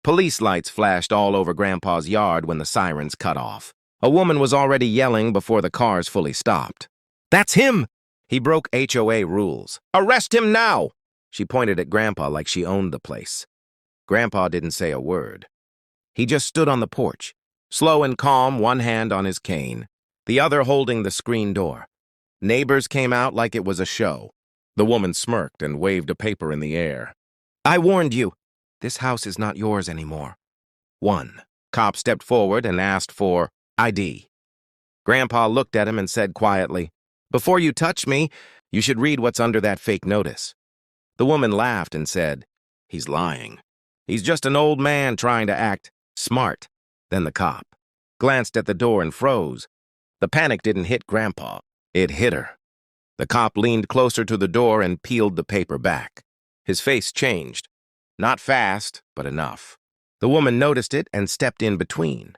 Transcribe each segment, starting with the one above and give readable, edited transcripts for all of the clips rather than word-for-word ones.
Police lights flashed all over Grandpa's yard when the sirens cut off. A woman was already yelling before the cars fully stopped. "That's him!" He broke HOA rules. "Arrest him now!" She pointed at Grandpa like she owned the place. Grandpa didn't say a word. He just stood on the porch, slow and calm, one hand on his cane, the other holding the screen door. Neighbors came out like it was a show. The woman smirked and waved a paper in the air. "I warned you. This house is not yours anymore." One cop stepped forward and asked for ID. Grandpa looked at him and said quietly, "Before you touch me, you should read what's under that fake notice." The woman laughed and said, "He's lying. He's just an old man trying to act smart." Then the cop glanced at the door and froze. The panic didn't hit Grandpa. It hit her. The cop leaned closer to the door and peeled the paper back. His face changed. Not fast, but enough. The woman noticed it and stepped in between.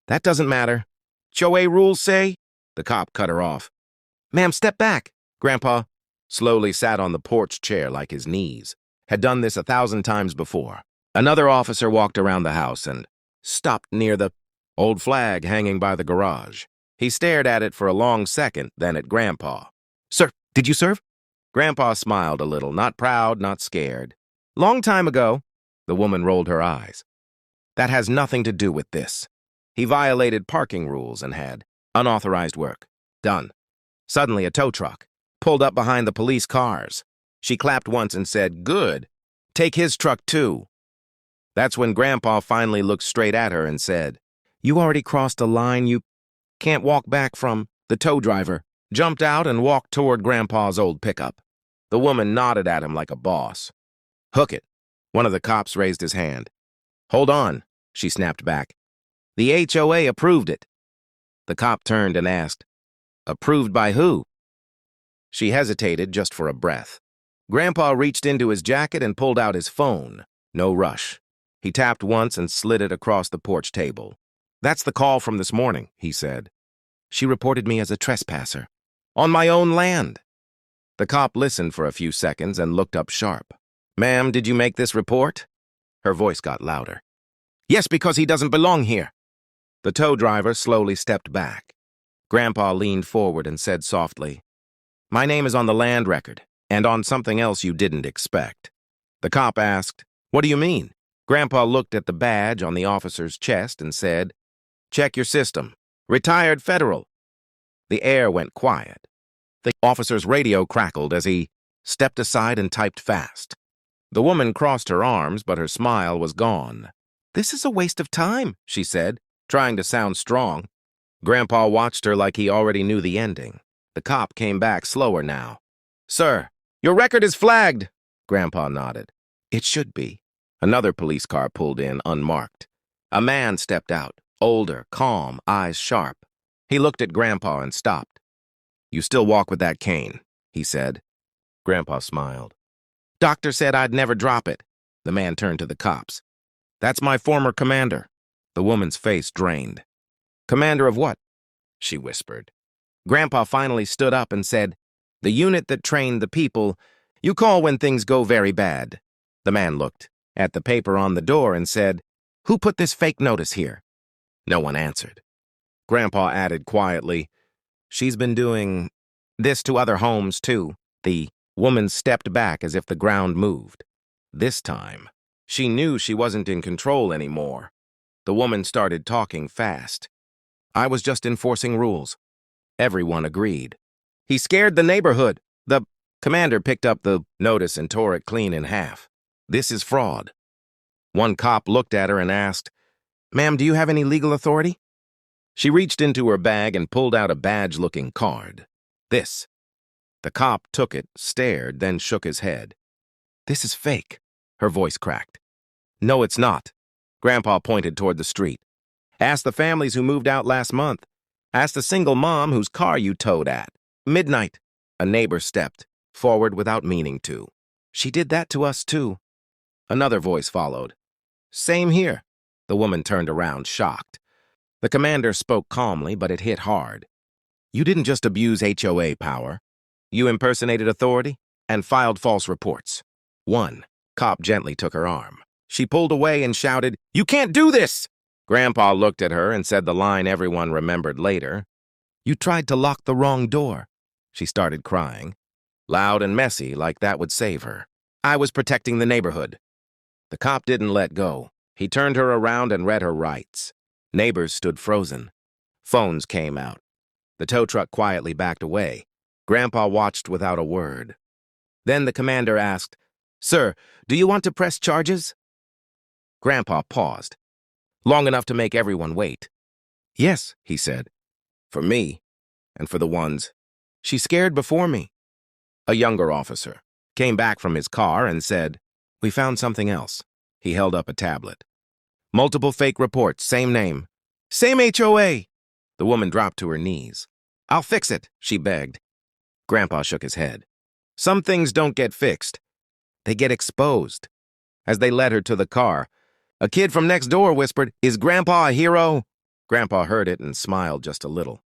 "That doesn't matter. HOA rules say—" The cop cut her off. "Ma'am, step back." Grandpa slowly sat on the porch chair like his knees had done this 1,000 times before. Another officer walked around the house and stopped near the old flag hanging by the garage. He stared at it for a long second, then at Grandpa. "Sir, did you serve?" Grandpa smiled a little, not proud, not scared. "Long time ago." The woman rolled her eyes. "That has nothing to do with this. He violated parking rules and had unauthorized work. Done." Suddenly, a tow truck pulled up behind the police cars. She clapped once and said, "Good. Take his truck, too." That's when Grandpa finally looked straight at her and said, "You already crossed a line you can't walk back from." The tow driver jumped out and walked toward Grandpa's old pickup. The woman nodded at him like a boss. "Hook it." One of the cops raised his hand. "Hold on," she snapped back. "The HOA approved it." The cop turned and asked, "Approved by who?" She hesitated just for a breath. Grandpa reached into his jacket and pulled out his phone. No rush. He tapped once and slid it across the porch table. "That's the call from this morning," he said. "She reported me as a trespasser. On my own land." The cop listened for a few seconds and looked up sharp. "Ma'am, did you make this report?" Her voice got louder. "Yes, because he doesn't belong here." The tow driver slowly stepped back. Grandpa leaned forward and said softly, "My name is on the land record, and on something else you didn't expect." The cop asked, "What do you mean?" Grandpa looked at the badge on the officer's chest and said, "Check your system. Retired federal." The air went quiet. The officer's radio crackled as he stepped aside and typed fast. The woman crossed her arms, but her smile was gone. "This is a waste of time," she said, trying to sound strong. Grandpa watched her like he already knew the ending. The cop came back slower now. "Sir, your record is flagged." Grandpa nodded. "It should be." Another police car pulled in, unmarked. A man stepped out, older, calm, eyes sharp. He looked at Grandpa and stopped. "You still walk with that cane," he said. Grandpa smiled. "Doctor said I'd never drop it." The man turned to the cops. "That's my former commander." The woman's face drained. "Commander of what?" she whispered. Grandpa finally stood up and said, "The unit that trained the people you call when things go very bad." The man looked at the paper on the door and said, "Who put this fake notice here?" No one answered. Grandpa added quietly, "She's been doing this to other homes, too." The woman stepped back as if the ground moved. This time, she knew she wasn't in control anymore. The woman started talking fast. "I was just enforcing rules." Everyone agreed. "He scared the neighborhood." The commander picked up the notice and tore it clean in half. "This is fraud." One cop looked at her and asked, "Ma'am, do you have any legal authority?" She reached into her bag and pulled out a badge-looking card. "This." The cop took it, stared, then shook his head. "This is fake." Her voice cracked. "No, it's not." Grandpa pointed toward the street. "Ask the families who moved out last month. Ask the single mom whose car you towed at midnight." A neighbor stepped forward without meaning to. "She did that to us, too." Another voice followed. "Same here." The woman turned around, shocked. The commander spoke calmly, but it hit hard. "You didn't just abuse HOA power. You impersonated authority and filed false reports." One cop gently took her arm. She pulled away and shouted, "You can't do this!" Grandpa looked at her and said the line everyone remembered later. "You tried to lock the wrong door." She started crying, loud and messy, like that would save her. "I was protecting the neighborhood." The cop didn't let go. He turned her around and read her rights. Neighbors stood frozen. Phones came out. The tow truck quietly backed away. Grandpa watched without a word. Then the commander asked, "Sir, do you want to press charges?" Grandpa paused, long enough to make everyone wait. "Yes," he said, "for me, and for the ones she scared before me." A younger officer came back from his car and said, "We found something else." He held up a tablet. "Multiple fake reports, same name. Same HOA." The woman dropped to her knees. "I'll fix it," she begged. Grandpa shook his head. "Some things don't get fixed. They get exposed." As they led her to the car, a kid from next door whispered, "Is Grandpa a hero?" Grandpa heard it and smiled just a little.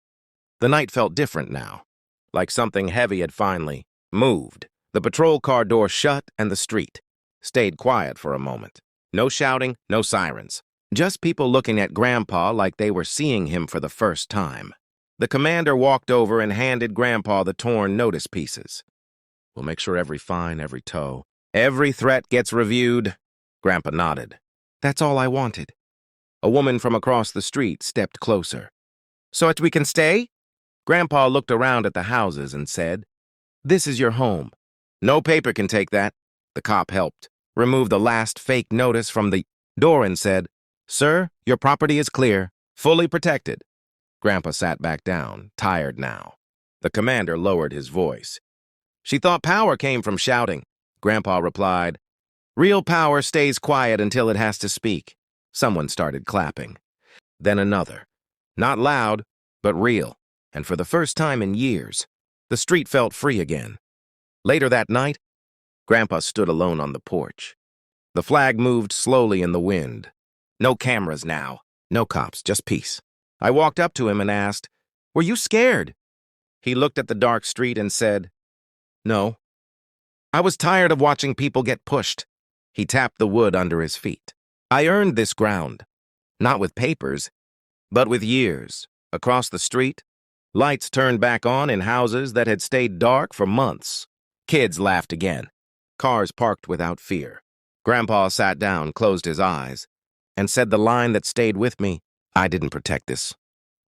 The night felt different now, like something heavy had finally moved. The patrol car door shut and the street stayed quiet for a moment. No shouting, no sirens. Just people looking at Grandpa like they were seeing him for the first time. The commander walked over and handed Grandpa the torn notice pieces. "We'll make sure every fine, every tow, every threat gets reviewed." Grandpa nodded. "That's all I wanted." A woman from across the street stepped closer. "So we can stay?" Grandpa looked around at the houses and said, "This is your home. No paper can take that." The cop helped remove the last fake notice from the door and said, "Sir, your property is clear, fully protected." Grandpa sat back down, tired now. The commander lowered his voice. "She thought power came from shouting." Grandpa replied, "Real power stays quiet until it has to speak." Someone started clapping. Then another. Not loud, but real. And for the first time in years, the street felt free again. Later that night, Grandpa stood alone on the porch. The flag moved slowly in the wind. No cameras now. No cops, just peace. I walked up to him and asked, "Were you scared?" He looked at the dark street and said, "No. I was tired of watching people get pushed." He tapped the wood under his feet. "I earned this ground, not with papers, but with years." Across the street, lights turned back on in houses that had stayed dark for months. Kids laughed again. Cars parked without fear. Grandpa sat down, closed his eyes, and said the line that stayed with me, "I didn't protect this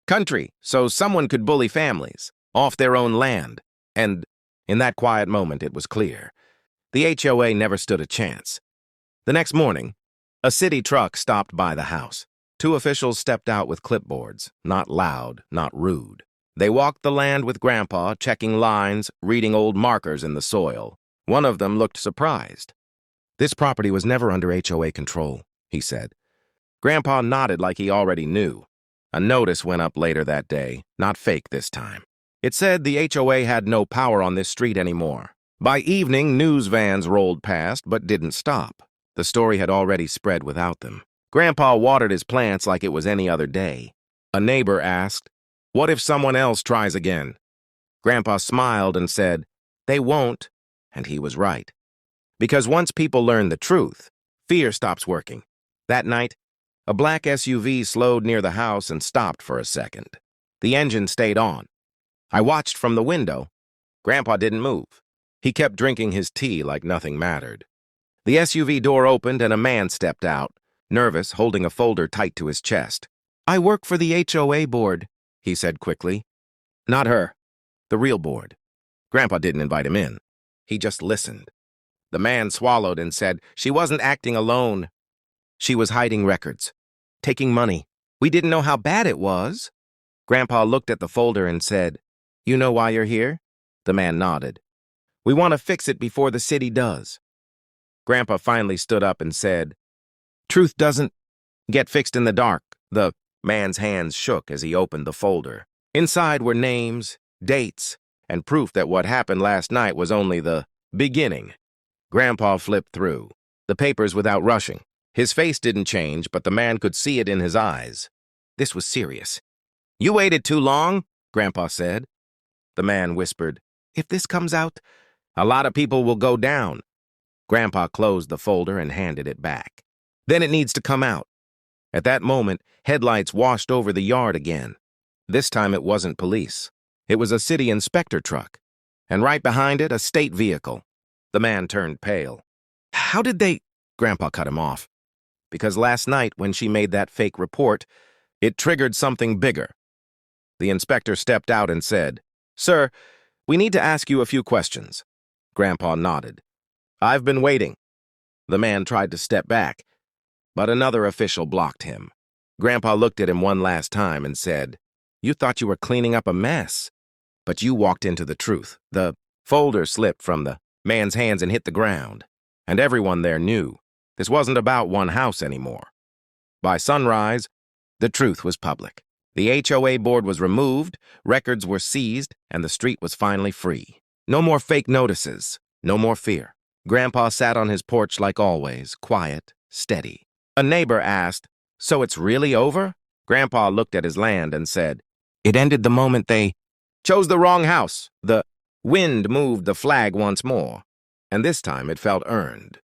country so someone could bully families off their own land." And in that quiet moment, it was clear. The HOA never stood a chance. The next morning, a city truck stopped by the house. Two officials stepped out with clipboards, not loud, not rude. They walked the land with Grandpa, checking lines, reading old markers in the soil. One of them looked surprised. "This property was never under HOA control," he said. Grandpa nodded like he already knew. A notice went up later that day, not fake this time. It said the HOA had no power on this street anymore. By evening, news vans rolled past but didn't stop. The story had already spread without them. Grandpa watered his plants like it was any other day. A neighbor asked, "What if someone else tries again?" Grandpa smiled and said, "They won't," and he was right. Because once people learn the truth, fear stops working. That night, a black SUV slowed near the house and stopped for a second. The engine stayed on. I watched from the window. Grandpa didn't move. He kept drinking his tea like nothing mattered. The SUV door opened and a man stepped out, nervous, holding a folder tight to his chest. "I work for the HOA board," he said quickly. "Not her. The real board." Grandpa didn't invite him in. He just listened. The man swallowed and said, "She wasn't acting alone. She was hiding records, taking money. We didn't know how bad it was." Grandpa looked at the folder and said, "You know why you're here?" The man nodded. "We want to fix it before the city does." Grandpa finally stood up and said, "Truth doesn't get fixed in the dark." The man's hands shook as he opened the folder. Inside were names, dates, and proof that what happened last night was only the beginning. Grandpa flipped through the papers without rushing. His face didn't change, but the man could see it in his eyes. This was serious. "You waited too long," Grandpa said. The man whispered, "If this comes out, a lot of people will go down." Grandpa closed the folder and handed it back. Then it needs to come out. At that moment, headlights washed over the yard again. This time it wasn't police. It was a city inspector truck. And right behind it, a state vehicle. The man turned pale. How did they... Grandpa cut him off. Because last night, when she made that fake report, it triggered something bigger. The inspector stepped out and said, "Sir, we need to ask you a few questions." Grandpa nodded. "I've been waiting." The man tried to step back, but another official blocked him. Grandpa looked at him one last time and said, "You thought you were cleaning up a mess, but you walked into the truth." The folder slipped from the man's hands and hit the ground, and everyone there knew this wasn't about one house anymore. By sunrise, the truth was public. The HOA board was removed, records were seized, and the street was finally free. No more fake notices, no more fear. Grandpa sat on his porch like always, quiet, steady. A neighbor asked, "So it's really over?" Grandpa looked at his land and said, "It ended the moment they chose the wrong house." The wind moved the flag once more, and this time it felt earned.